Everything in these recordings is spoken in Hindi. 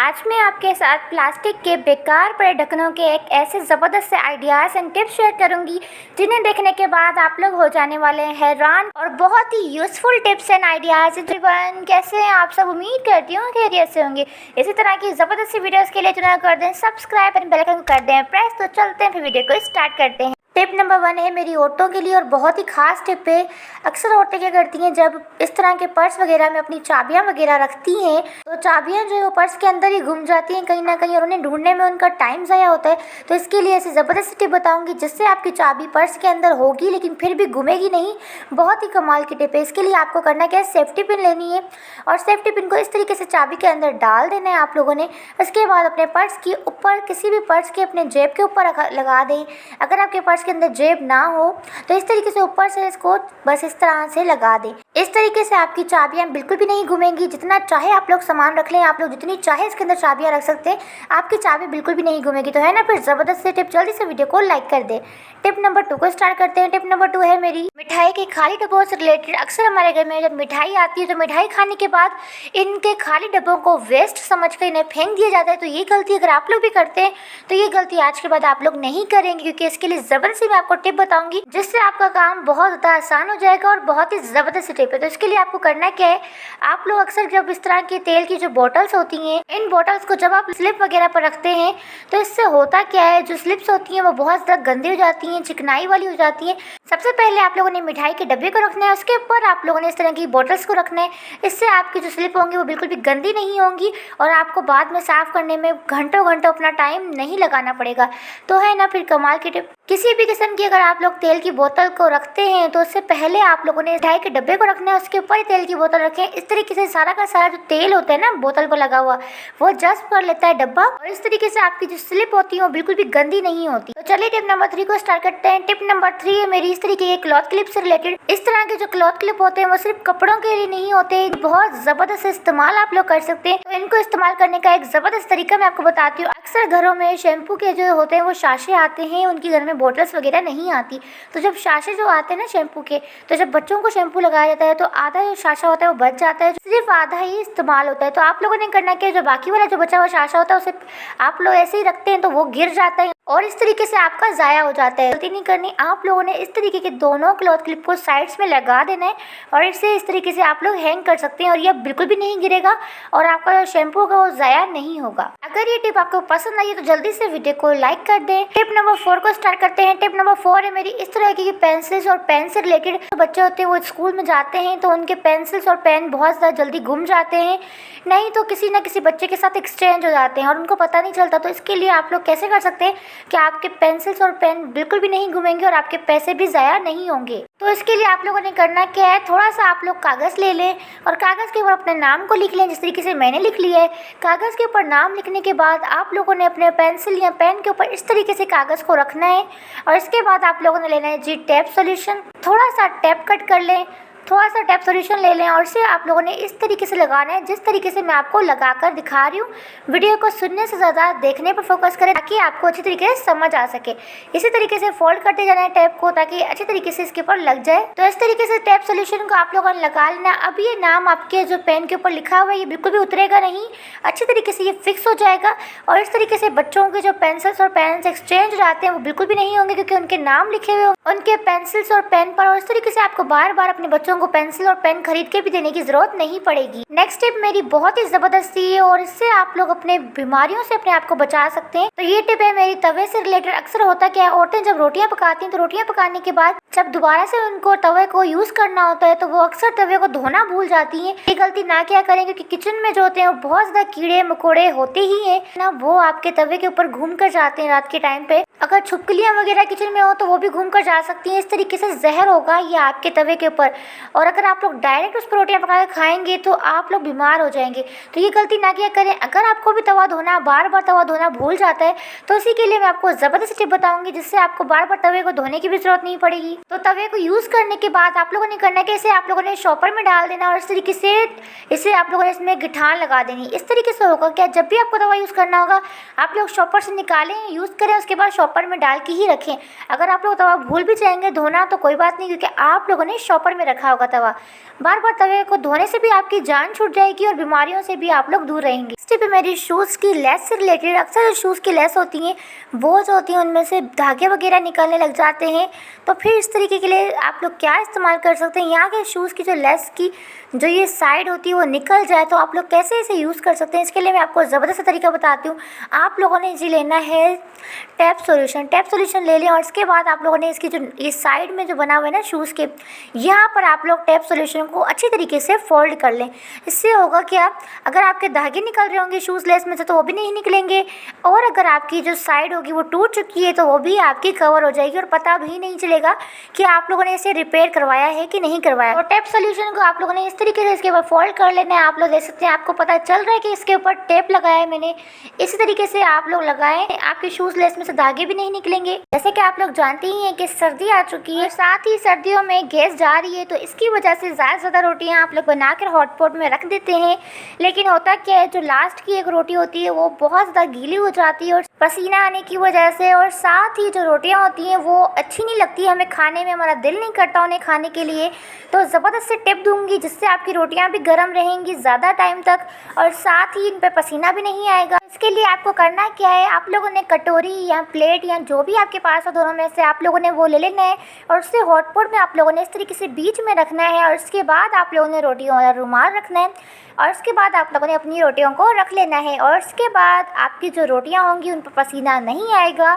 आज मैं आपके साथ प्लास्टिक के बेकार पड़े ढक्कनों के एक ऐसे ज़बरदस्त से आइडियाज़ एंड टिप्स शेयर करूंगी जिन्हें देखने के बाद आप लोग हो जाने वाले हैं हैरान और बहुत ही useful tips and ideas. Everyone, कैसे हैं आप सब? उम्मीद करती हूँ खैरियत से होंगे। इसी तरह की ज़बरदस्त सी वीडियोज़ के लिए चुनाव कर दें सब्सक्राइब एंड बेल आइकन कर दें प्रेस। तो चलते हैं फिर वीडियो को स्टार्ट करते हैं। टिप नंबर 1 है मेरी औरतों के लिए और बहुत ही खास टिप है। अक्सर औरतें क्या करती हैं, जब इस तरह के पर्स वगैरह में अपनी चाबियां वगैरह रखती हैं तो चाबियां जो है वो पर्स के अंदर ही गुम जाती हैं कहीं ना कहीं और उन्हें ढूंढने में उनका टाइम ज़ाया होता है। तो इसके लिए ऐसी ज़बरदस्त टिप बताऊंगी जिससे आपकी चाबी पर्स के अंदर होगी लेकिन फिर भी गुमेगी नहीं। बहुत ही कमाल की टिप है। इसके लिए आपको करना क्या है, सेफ्टी पिन लेनी है और सेफ्टी पिन को इस तरीके से चाबी के अंदर डाल देना है आप लोगों ने। इसके बाद अपने पर्स के ऊपर, किसी भी पर्स के अपने जेब के ऊपर लगा दें। अगर आपके पर्स के अंदर जेब ना हो तो इस तरीके से ऊपर से इसको बस इस तरह से लगा दें। इस तरीके से आपकी चाबियां बिल्कुल भी नहीं घूमेंगी। जितना चाहे आप लोग सामान रख लें, आप लोग जितनी चाहे इसके अंदर चाबियां रख सकते हैं, आपकी चाबी बिल्कुल भी नहीं घूमेगी। तो है ना, फिर ज़बरदस्त से टिप, जल्दी से वीडियो को लाइक कर दे। टिप नंबर 2 को स्टार्ट करते हैं। टिप नंबर 2 है मेरी मिठाई के खाली डब्बों से रिलेटेड। अक्सर हमारे घर में जब मिठाई आती है तो मिठाई खाने के बाद इनके खाली डब्बों को वेस्ट समझ कर इन्हें फेंक दिया जाता है। तो ये गलती अगर आप लोग भी करते हैं तो ये गलती आज के बाद आप लोग नहीं करेंगे, क्योंकि इसके लिए ज़बरदस्ती मैं आपको टिप बताऊंगी जिससे आपका काम बहुत ज़्यादा आसान हो जाएगा और बहुत ही ज़बरदस्त टिप है। तो इसके लिए आपको करना क्या है, आप लोग अक्सर जब इस तरह के तेल की जो बॉटल्स होती हैं, इन बॉटल्स को जब आप स्लिप वगैरह पर रखते हैं तो इससे होता क्या है, जो स्लिप्स होती हैं वो बहुत ज़्यादा गंदी हो जाती हैं, चिकनाई वाली हो जाती हैं। सबसे पहले आप लोगों ने मिठाई के डब्बे को रखना है, उसके ऊपर आप लोगों ने इस तरह की बॉटल्स को रखना है। इससे आपकी जो स्लिप होंगी वो बिल्कुल भी गंदी नहीं होंगी और आपको बाद में साफ़ करने में घंटों घंटों अपना टाइम नहीं लगाना पड़ेगा। तो है ना, फिर कमाल की टिप। किसी भी किस्म की अगर आप लोग तेल की बोतल को रखते हैं तो उससे पहले आप लोगों ने मिठाई के डब्बे को रखना है, उसके ऊपर ही तेल की बोतल रखें। इस तरीके से सारा का सारा जो तेल होता है ना बोतल पर लगा हुआ, वो जस्ट कर लेता है डब्बा और इस तरीके से आपकी जो स्लिप होती है वो बिल्कुल भी गंदी नहीं होती। तो चलिए टिप नंबर 3 को स्टार्ट करते हैं। टिप नंबर 3 है मेरी इस तरीके के क्लॉथ क्लिप से रिलेटेड। इस तरह के जो क्लॉथ क्लिप होते हैं वो सिर्फ कपड़ों के लिए नहीं होते, बहुत जबरदस्त इस्तेमाल आप लोग कर सकते हैं। तो इनको इस्तेमाल करने का एक जबरदस्त तरीका मैं आपको बताती हूँ। अक्सर घरों में शैम्पू के जो होते हैं वो शाशे आते हैं, उनके घर में बॉटल्स वगैरह नहीं आती। तो जब शाशे जो आते हैं ना शैम्पू के, तो जब बच्चों को शैम्पू लगाया जाता है तो आधा जो शाशा होता है वो बच जाता है, सिर्फ आधा ही इस्तेमाल होता है। तो आप लोगों ने करना क्या है, जो बाकी वाला जो बचा हुआ शाशा होता है उसे आप लोग ऐसे ही रखते हैं तो वो गिर जाता है और इस तरीके से आपका ज़ाया हो जाता है। गलती नहीं करनी, आप लोगों ने इस तरीके के दोनों क्लॉथ क्लिप को साइड्स में लगा देना है और इसे इस तरीके से आप लोग हैंग कर सकते हैं और ये बिल्कुल भी नहीं गिरेगा और आपका जो शैम्पू होगा वो ज़ाया नहीं होगा। अगर ये टिप आपको पसंद आई है तो जल्दी से वीडियो को लाइक कर दें। टिप नंबर 4 को स्टार्ट करते हैं। टिप नंबर 4 है मेरी इस तरह की पेंसिल्स और पेन से रिलेटेड। बच्चे होते हैं वो स्कूल में जाते हैं तो उनके पेंसिल्स और पेन बहुत ज़्यादा जल्दी गुम जाते हैं, नहीं तो किसी न किसी बच्चे के साथ एक्सचेंज हो जाते हैं और उनको पता नहीं चलता। तो इसके लिए आप लोग कैसे कर सकते हैं कि आपके पेंसिल्स और पेन बिल्कुल भी नहीं घूमेंगे और आपके पैसे भी ज़ाया नहीं होंगे। तो इसके लिए आप लोगों ने करना क्या है, थोड़ा सा आप लोग कागज़ ले लें और कागज़ के ऊपर अपने नाम को लिख लें जिस तरीके से मैंने लिख लिया है। कागज़ के ऊपर नाम लिखने के बाद आप लोगों ने अपने पेंसिल या पेन के ऊपर इस तरीके से कागज़ को रखना है और इसके बाद आप लोगों ने लेना है जी टैप सॉल्यूशन। थोड़ा सा टैप कट कर लें, थोड़ा सा टैप सॉल्यूशन ले लें और इसे आप लोगों ने इस तरीके से लगाना है जिस तरीके से मैं आपको लगाकर दिखा रही हूँ। वीडियो को सुनने से ज़्यादा देखने पर फोकस करें ताकि आपको अच्छी तरीके से समझ आ सके। इसी तरीके से फोल्ड करते जाना है टैप को ताकि अच्छी तरीके से इसके ऊपर लग जाए। तो इस तरीके से टैप सॉल्यूशन को आप लोगों ने लगा लेना। अब ये नाम आपके जो पेन के ऊपर लिखा हुआ है ये बिल्कुल भी उतरेगा नहीं, अच्छी तरीके से ये फिक्स हो जाएगा और इस तरीके से बच्चों के जो पेंसिल्स और पेन एक्सचेंज हो जाते हैं वो बिल्कुल भी नहीं होंगे क्योंकि उनके नाम लिखे हुए उनके पेंसिल्स और पेन पर। और इस तरीके से आपको बार बार अपने बच्चों को पेंसिल और पेन खरीद के भी देने की जरूरत नहीं पड़ेगी। नेक्स्ट टिप मेरी बहुत ही जबरदस्त है और इससे आप लोग अपने बीमारियों से अपने आप को बचा सकते हैं। तो ये टिप है मेरी तवे से रिलेटेड। अक्सर होता क्या है, औरतें जब रोटियां पकाती हैं तो रोटियां पकाने के बाद जब दोबारा से उनको तवे को यूज करना होता है तो वो अक्सर तवे को धोना भूल जाती हैं। ये गलती ना क्या करें क्योंकि किचन में जो होते हैं वो बहुत ज्यादा कीड़े मकोड़े होते ही हैं ना, वो आपके तवे के ऊपर घूम कर जाते हैं रात के टाइम पे। अगर छिपकलियां वगैरह किचन में हो तो वो भी घूम कर जा सकती हैं। इस तरीके से जहर होगा ये आपके तवे के ऊपर और अगर आप लोग डायरेक्ट उस पर रोटियां पका के खाएंगे तो आप लोग बीमार हो जाएंगे। तो ये गलती ना किया करें। अगर आपको भी तवा धोना बार बार तवा धोना भूल जाता है तो इसी के लिए मैं आपको ज़बरदस्त टिप बताऊंगी जिससे आपको बार बार तवे को धोने की भी जरूरत नहीं पड़ेगी। तो तवे को यूज़ करने के बाद आप लोगों ने करना कि इसे आप लोगों ने शॉपर में डाल देना और इस तरीके से इसे आप लोगों ने इसमें गिठान लगा देनी। इस तरीके से होगा क्या, जब भी आपको तवा यूज़ करना होगा आप लोग शॉपर से निकालें, यूज़ करें, उसके बाद शॉपर में डाल के ही रखें। अगर आप लोग तवा भूल भी जाएंगे धोना तो कोई बात नहीं क्योंकि आप लोगों ने शॉपर में रखा होगा तवा। बार बार तवे को धोने से भी आपकी जान छूट जाएगी और बीमारियों से भी आप लोग दूर रहेंगे। इस टिप मेरी शूज़ की लेस से रिलेटेड। अक्सर जो शूज़ की लेस होती हैं वो जो होती हैं उनमें से धागे वगैरह निकलने लग जाते हैं, तो फिर इस तरीके के लिए आप लोग क्या इस्तेमाल कर सकते हैं। यहाँ के शूज़ की जो लेस की जो ये साइड होती है वो निकल जाए तो आप लोग कैसे इसे यूज़ कर सकते हैं, इसके लिए मैं आपको ज़बरदस्त तरीका बताती हूँ। आप लोगों ने जी लेना है टैप सॉल्यूशन ले लें और इसके बाद आप लोगों ने इसकी जो ये साइड में जो बना हुआ है ना शूज़ के, यहाँ पर आप लोग टैप सॉल्यूशन को अच्छी तरीके से फोल्ड कर लें। इससे होगा क्या, अगर आपके धागे निकल रहे होंगे शूज़ लेस में से तो वो भी नहीं निकलेंगे, और अगर आपकी जो साइड होगी वो टूट चुकी है तो वो भी आपकी कवर हो जाएगी और पता भी नहीं चलेगा कि आप लोगों ने इसे रिपेयर करवाया है कि नहीं करवाया। और टैप सॉल्यूशन को आप लोगों ने इस तरीके से इसके ऊपर फोल्ड कर लेना है। आप लोग देख सकते हैं, आपको पता चल रहा है कि इसके ऊपर टेप लगाया है मैंने। इसी तरीके से आप लोग लगाएं, आपके शूज़ लेस में से धागे भी नहीं निकलेंगे। जैसे कि आप लोग जानते ही हैं कि सर्दी आ चुकी है, साथ ही सर्दियों में गैस जा रही है, तो इसकी वजह से ज़्यादा रोटियां आप लोग बनाकर हॉटपॉट में रख देते हैं। लेकिन होता क्या है, जो लास्ट की एक रोटी होती है वो बहुत ज़्यादा गीली हो जाती है और पसीना आने की वजह से, और साथ ही जो रोटियां होती हैं वो अच्छी नहीं लगती, हमें खाने में हमारा दिल नहीं करता उन्हें खाने के लिए। तो ज़बरदस्त से टिप दूंगी जिससे आपकी रोटियां भी गर्म रहेंगी ज़्यादा टाइम तक और साथ ही इन पर पसीना भी नहीं आएगा। इसके लिए आपको करना क्या है, आप लोगों ने कटोरी या प्लेट या जो भी आपके पास है दोनों में से आप लोगों ने वो ले लेना है और उससे हॉटपॉट में आप लोगों ने इस तरीके से बीच में रखना है और उसके बाद आप लोगों ने रोटियों वाला रुमाल रखना है और उसके बाद आप लोगों ने अपनी रोटियों को रख लेना है। और उसके बाद आपकी जो रोटियां होंगी उन पर पसीना नहीं आएगा,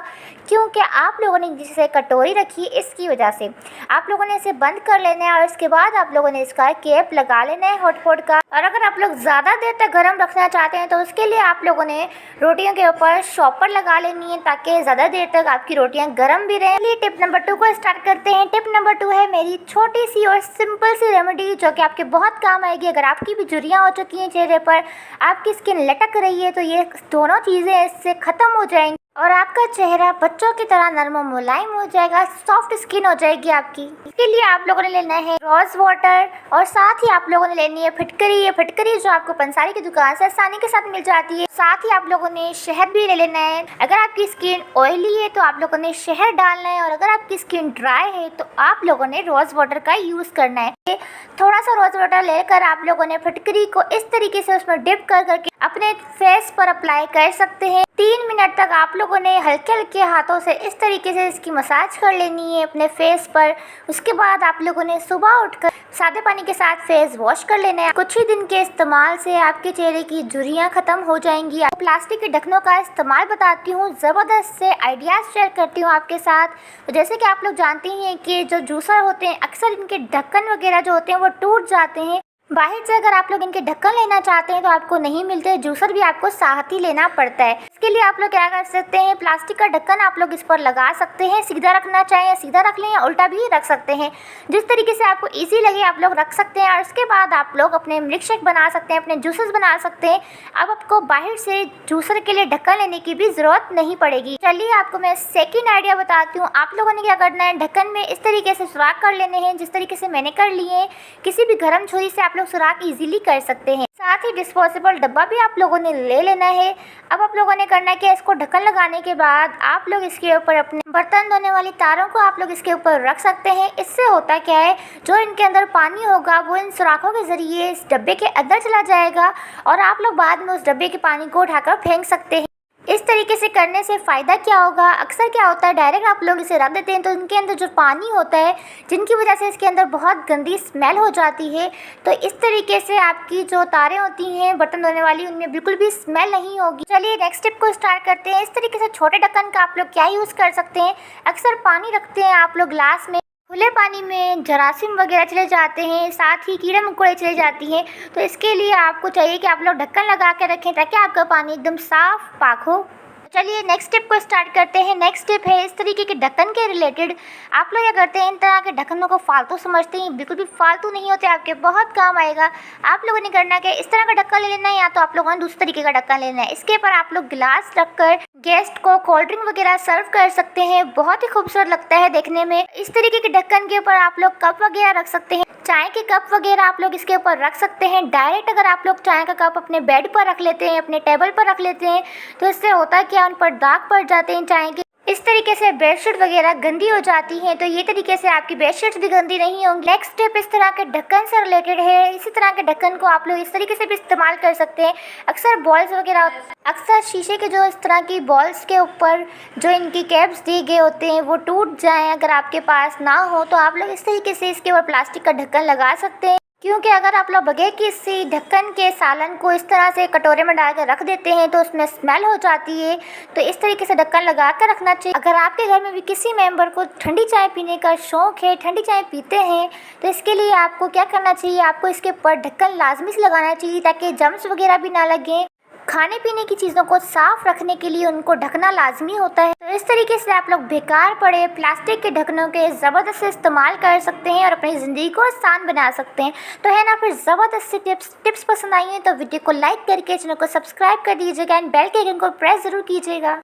क्योंकि आप लोगों ने जिसे कटोरी रखी इसकी वजह से। आप लोगों ने इसे बंद कर लेना है और इसके बाद आप लोगों ने इसका कैप लगा लेना है हॉटपॉट का। और अगर आप लोग ज़्यादा देर तक गर्म रखना चाहते हैं तो उसके लिए आप लोगों ने रोटियों के ऊपर शॉपर लगा लेनी है ताकि ज़्यादा देर तक आपकी रोटियां गर्म भी रहें। चलिए टिप नंबर 2 को स्टार्ट करते हैं। टिप नंबर 2 है मेरी छोटी सी और सिंपल सी रेमेडी जो कि आपके बहुत काम आएगी। अगर आपकी भी झुर्रियाँ हो चुकी हैं चेहरे पर, आपकी स्किन लटक रही है, तो ये दोनों चीज़ें इससे ख़त्म हो जाएंगी और आपका चेहरा बच्चों की तरह नरम और मुलायम हो जाएगा, सॉफ्ट स्किन हो जाएगी आपकी। इसके लिए आप लोगों ने लेना है रोज़ वाटर और साथ ही आप लोगों ने लेनी है फिटकरी। ये फिटकरी जो आपको पंसारी की दुकान से आसानी के साथ मिल जाती है। साथ ही आप लोगों ने शहद भी ले लेना है। अगर आपकी स्किन ऑयली है तो आप लोगों ने शहद डालना है और अगर आपकी स्किन ड्राई है तो आप लोगों ने रोज़ वाटर का यूज़ करना है। थोड़ा सा रोज़ वाटर लेकर आप लोगों ने फिटकरी को इस तरीके से उसमें डिप कर करके अपने फेस पर अप्लाई कर सकते हैं। 3 मिनट तक आप लोगों ने हल्के हल्के हाथों से इस तरीके से इसकी मसाज कर लेनी है अपने फेस पर। उसके बाद आप लोगों ने सुबह उठकर सादे पानी के साथ फेस वॉश कर लेना है। कुछ ही दिन के इस्तेमाल से आपके चेहरे की झुर्रियाँ ख़त्म हो जाएंगी। प्लास्टिक के ढक्कनों का इस्तेमाल बताती हूँ, ज़बरदस्त से आइडियाज़ शेयर करती हूँ आपके साथ। तो जैसे कि आप लोग जानते ही हैं कि जो जूसर होते हैं अक्सर इनके ढक्कन वगैरह जो होते हैं वो टूट जाते हैं। बाहर से अगर आप लोग इनके ढक्कन लेना चाहते हैं तो आपको नहीं मिलते, जूसर भी आपको साथ ही लेना पड़ता है। इसके लिए आप लोग क्या कर सकते हैं, प्लास्टिक का ढक्कन आप लोग इस पर लगा सकते हैं। सीधा रखना चाहें सीधा रख लें या उल्टा भी रख सकते हैं, जिस तरीके से आपको इजी लगे आप लोग रख सकते हैं। और उसके बाद आप लोग अपने मिल्क शेक बना सकते हैं, अपने जूसेस बना सकते हैं। अब आपको बाहर से जूसर के लिए ढक्कन लेने की भी ज़रूरत नहीं पड़ेगी। चलिए आपको मैं सेकेंड आइडिया बताती हूँ। आप लोगों ने क्या करना है, ढक्कन में इस तरीके से सुराख कर लेने हैं जिस तरीके से मैंने कर लिए हैं। किसी भी गर्म छुरी से आप लोग सुराख इजीली कर सकते हैं। साथ ही डिस्पोजेबल डब्बा भी आप लोगों ने ले लेना है। अब आप लोगों ने करना है कि इसको ढक्कन लगाने के बाद आप लोग इसके ऊपर अपने बर्तन धोने वाली तारों को आप लोग इसके ऊपर रख सकते हैं। इससे होता क्या है, जो इनके अंदर पानी होगा वो इन सुराखों के ज़रिए इस डब्बे के अंदर चला जाएगा और आप लोग बाद में उस डब्बे के पानी को उठाकर फेंक सकते हैं। इस तरीके से करने से फ़ायदा क्या होगा, अक्सर क्या होता है डायरेक्ट आप लोग इसे रख देते हैं तो इनके अंदर जो पानी होता है जिनकी वजह से इसके अंदर बहुत गंदी स्मेल हो जाती है। तो इस तरीके से आपकी जो तारें होती हैं बर्तन धोने वाली उनमें बिल्कुल भी स्मेल नहीं होगी। चलिए नेक्स्ट स्टेप को स्टार्ट करते हैं। इस तरीके से छोटे ढक्कन का आप लोग क्या यूज़ कर सकते हैं, अक्सर पानी रखते हैं आप लोग ग्लास में, खुले पानी में जरासीम वगैरह चले जाते हैं, साथ ही कीड़े मकोड़े चले जाती हैं। तो इसके लिए आपको चाहिए कि आप लोग ढक्कन लगा के रखें ताकि आपका पानी एकदम साफ पाक हो। चलिए नेक्स्ट स्टेप को स्टार्ट करते हैं। नेक्स्ट स्टेप है इस तरीके के ढक्कन के रिलेटेड। आप लोग क्या करते हैं, इन तरह के ढक्कनों को फालतू समझते हैं, बिल्कुल भी फालतू नहीं होते, आपके बहुत काम आएगा। आप लोगों ने करना कि इस तरह का ढक्कन ले लेना है या तो आप लोगों ने दूसरे तरीके का ढक्कन लेना है। इसके ऊपर आप लोग गिलास रखकर गेस्ट को कोल्ड ड्रिंक वगैरह सर्व कर सकते हैं, बहुत ही खूबसूरत लगता है देखने में। इस तरीके के ढक्कन के ऊपर आप लोग कप वगैरह रख सकते हैं, चाय के कप वगैरह आप लोग इसके ऊपर रख सकते हैं। डायरेक्ट अगर आप लोग चाय का कप अपने बेड पर रख लेते हैं, अपने टेबल पर रख लेते हैं तो इससे होता है क्या, उन पर दाग पड़ जाते हैं चाय के। इस तरीके से बेडशीट वगैरह गंदी हो जाती हैं, तो ये तरीके से आपकी बेडशीट्स भी गंदी नहीं होंगी। नेक्स्ट स्टेप इस तरह के ढक्कन से रिलेटेड है। इसी तरह के ढक्कन को आप लोग इस तरीके से भी इस्तेमाल कर सकते हैं। अक्सर बॉल्स वगैरह, अक्सर शीशे के जो इस तरह की बॉल्स के ऊपर जो इनकी कैप्स दिए गए होते हैं वो टूट जाएं, अगर आपके पास ना हो तो आप लोग इस तरीके से इसके ऊपर प्लास्टिक का ढक्कन लगा सकते हैं। क्योंकि अगर आप लोग बगैर किसी ढक्कन के सालन को इस तरह से कटोरे में डाल कर रख देते हैं तो उसमें स्मेल हो जाती है। तो इस तरीके से ढक्कन लगा कर रखना चाहिए। अगर आपके घर में भी किसी मेंबर को ठंडी चाय पीने का शौक़ है, ठंडी चाय पीते हैं, तो इसके लिए आपको क्या करना चाहिए, आपको इसके ऊपर ढक्कन लाजमी से लगाना चाहिए ताकि जम्स वगैरह भी ना लगें। खाने पीने की चीज़ों को साफ़ रखने के लिए उनको ढकना लाजमी होता है। तो इस तरीके से आप लोग बेकार पड़े प्लास्टिक के ढक्कनों के ज़बरदस्त इस्तेमाल कर सकते हैं और अपनी ज़िंदगी को आसान बना सकते हैं। तो है ना, फिर ज़बरदस्त सी टिप्स पसंद आई हैं तो वीडियो को लाइक करके चैनल को सब्सक्राइब कर दीजिएगा एंड बेल के आइकन को प्रेस ज़रूर कीजिएगा।